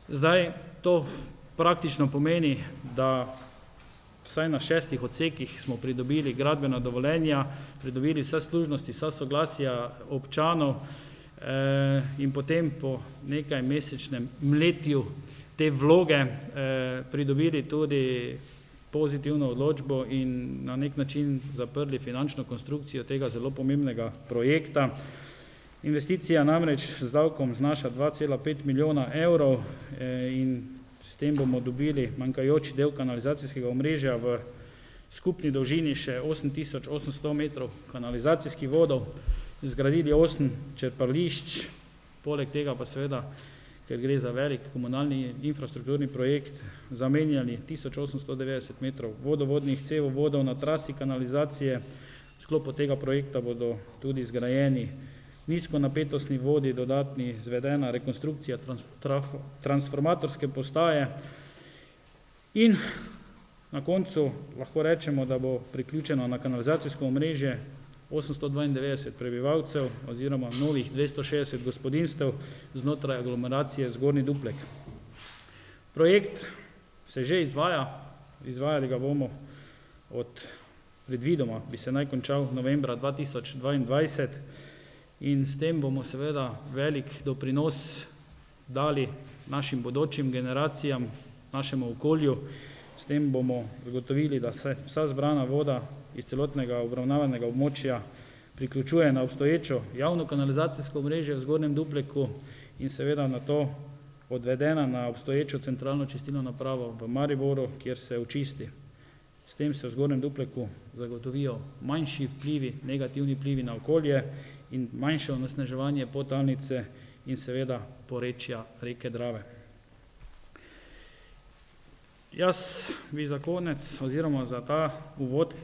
Zdaj, to praktično pomeni, da vsaj na 6 odsekih smo pridobili gradbena dovoljenja, pridobili vse služnosti, vsa soglasja občanov in potem po nekaj mesečnem mletju te vloge pridobili tudi pozitivno odločbo in na nek način zaprli finančno konstrukcijo tega zelo pomembnega projekta. Investicija namreč z davkom znaša 2,5 milijona evrov in s tem bomo dobili manjkajoči del kanalizacijskega omrežja v skupni dolžini še 8800 metrov kanalizacijskih vodov, zgradili 8 črpališč, poleg tega pa seveda, ker gre za velik komunalni infrastrukturni projekt, zamenjali 1890 metrov vodovodnih cevovodov na trasi kanalizacije. V sklopu tega projekta bodo tudi zgrajeni nizkonapetostni vodi, dodatni izvedena rekonstrukcija transformatorske postaje in na koncu lahko rečemo, da bo priključeno na kanalizacijsko omrežje 892 prebivalcev oziroma novih 260 gospodinjstev znotraj aglomeracije Zgornji Duplek. Projekt se že izvaja, izvajali ga bomo predvidoma, bi se naj končal novembra 2022 in s tem bomo seveda velik doprinos dali našim bodočim generacijam, našemu okolju. S tem bomo zagotovili, da se vsa zbrana voda iz celotnega obravnavanega območja priključuje na obstoječo javno kanalizacijsko omrežje v Zgornjem Dupleku in seveda na to odvedena na obstoječo centralno čistilno napravo v Mariboru, kjer se očisti. S tem se v Zgornjem Dupleku zagotovijo manjši vplivi, negativni vplivi na okolje in manjše onesnaževanje podtalnice in seveda porečja reke Drave. Jaz bi za konec oziroma za ta uvod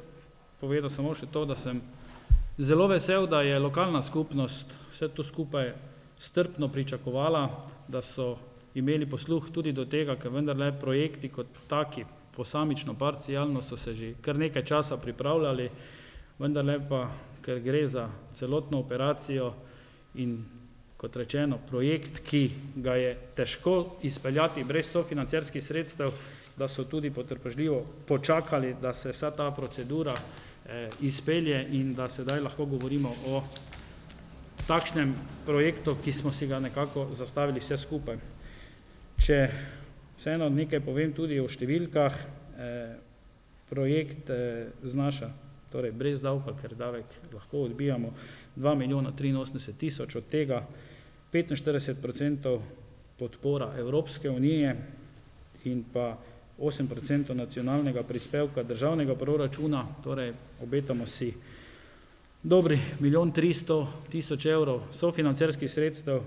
povedal samo še to, da sem zelo vesel, da je lokalna skupnost vse to skupaj strpno pričakovala, da so imeli posluh tudi do tega, ker vendarle projekti kot taki, posamično, parcialno so se že kar nekaj časa pripravljali, vendarle pa, ker gre za celotno operacijo in kot rečeno projekt, ki ga je težko izpeljati brez sofinancerskih sredstev, da so tudi potrpežljivo počakali, da se vsa ta procedura izpelje in da sedaj lahko govorimo o takšnem projektu, ki smo si ga nekako zastavili vse skupaj. Če vseeno nekaj povem tudi o številkah, projekt znaša, torej brez davka, ker davek lahko odbijamo, 2 milijona 83 tisoč, od tega 45% podpora Evropske unije in pa 8% nacionalnega prispevka državnega proračuna, torej obetamo si dobri 1 300 000 evrov sofinancerskih sredstev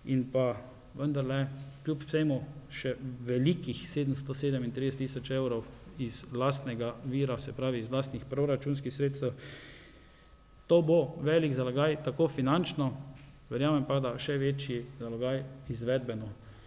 in pa vendarle kljub vsemu še velikih 737 000 evrov iz lastnega vira, se pravi iz lastnih proračunskih sredstev. To bo velik zalogaj tako finančno, verjamem pa, da še večji zalogaj izvedbeno.